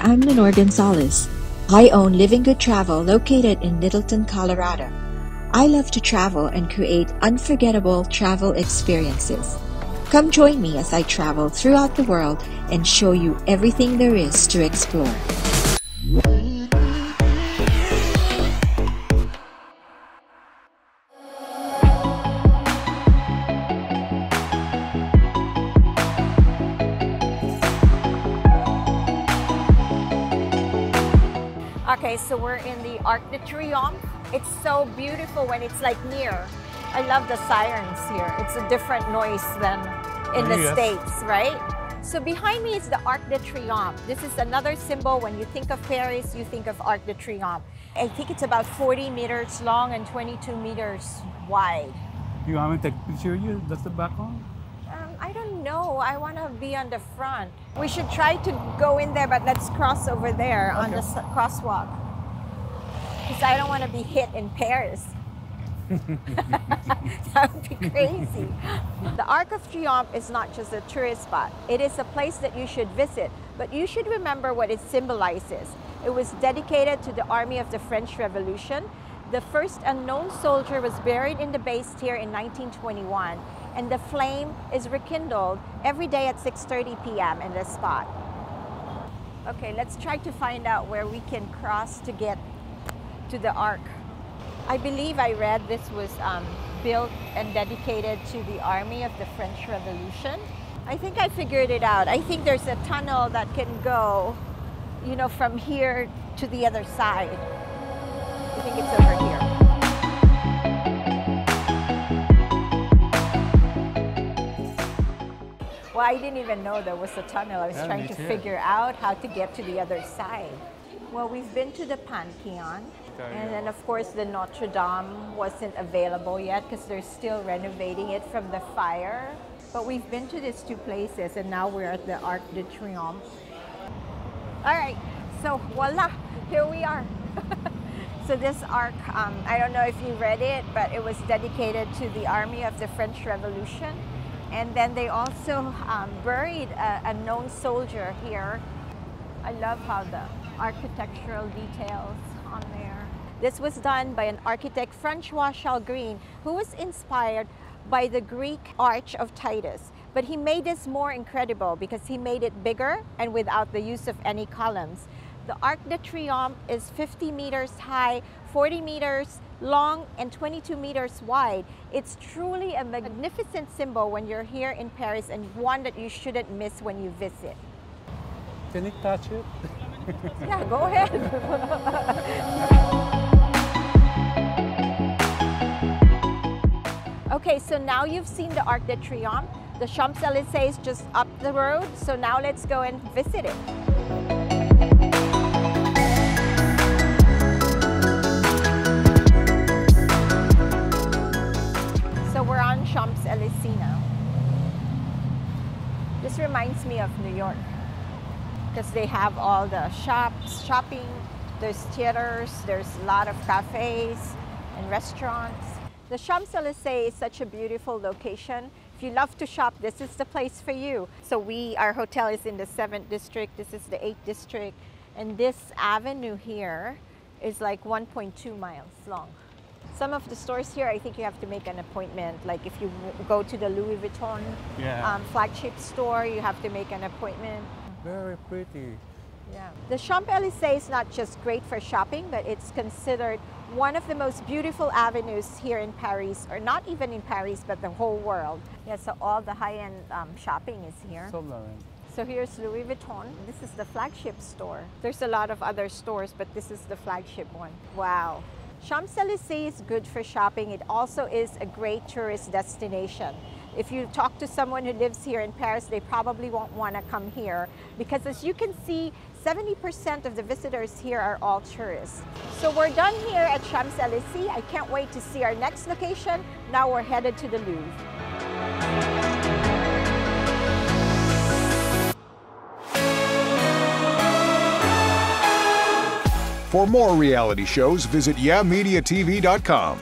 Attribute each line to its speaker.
Speaker 1: I'm Gonzales. I own Living Good Travel located in Littleton, Colorado. I love to travel and create unforgettable travel experiences. Come join me as I travel throughout the world and show you everything there is to explore.
Speaker 2: Okay, so we're in the Arc de Triomphe. It's so beautiful when it's like near. I love the sirens here. It's a different noise than in the States, right? So behind me is the Arc de Triomphe. This is another symbol. When you think of Paris, you think of Arc de Triomphe. I think it's about 40 meters long and 22 meters wide.
Speaker 3: You want me to take a picture of you? That's the background?
Speaker 2: I don't know. I want to be on the front. We should try to go in there, but let's cross over there on the crosswalk. Because I don't want to be hit in Paris. That would be crazy. The Arc of Triomphe is not just a tourist spot. It is a place that you should visit, but you should remember what it symbolizes. It was dedicated to the army of the French Revolution. The first unknown soldier was buried in the base here in 1921, and the flame is rekindled every day at 6:30 p.m. in this spot. Okay, let's try to find out where we can cross to get to the Arc. I believe I read this was built and dedicated to the army of the French Revolution. I think I figured it out. I think there's a tunnel that can go, you know, from here to the other side. I think it's over here. Well, I didn't even know there was a tunnel. I was trying to figure out how to get to the other side. Well, we've been to the Pantheon, and then of course the Notre Dame wasn't available yet because they're still renovating it from the fire. But we've been to these two places, and now we're at the Arc de Triomphe. All right, so voila, here we are. So this arc, I don't know if you read it, but it was dedicated to the army of the French Revolution. And then they also buried a known soldier here. I love how the architectural details on there. This was done by an architect, Francois Chalgrin, who was inspired by the Greek Arch of Titus. But he made this more incredible because he made it bigger and without the use of any columns. The Arc de Triomphe is 50 meters high, 40 meters long, and 22 meters wide. It's truly a magnificent symbol when you're here in Paris, and one that you shouldn't miss when you visit.
Speaker 3: Can you touch it?
Speaker 2: Yeah, go ahead. Okay, so now you've seen the Arc de Triomphe. The Champs Elysee is just up the road, so now let's go and visit it. So we're on Champs Elysee now. This reminds me of New York because they have all the shops, shopping, there's theaters, there's a lot of cafes and restaurants. The Champs Elysee is such a beautiful location. If you love to shop, this is the place for you. So our hotel is in the 7th district, this is the 8th district, and this avenue here is like 1.2 miles long. Some of the stores here, I think you have to make an appointment. Like if you go to the Louis Vuitton flagship store, you have to make an appointment.
Speaker 3: Very pretty.
Speaker 2: Yeah. The Champs Elysee is not just great for shopping, but it's considered one of the most beautiful avenues here in Paris, or not even in Paris, but the whole world. Yeah, so all the high-end shopping is here. So here's Louis Vuitton. This is the flagship store. There's a lot of other stores, but this is the flagship one. Wow. Champs Elysee is good for shopping. It also is a great tourist destination. If you talk to someone who lives here in Paris, they probably won't want to come here because, as you can see, 70% of the visitors here are all tourists. So we're done here at Champs Elysee. I can't wait to see our next location. Now we're headed to the Louvre.
Speaker 4: For more reality shows, visit YeahMediaTV.com.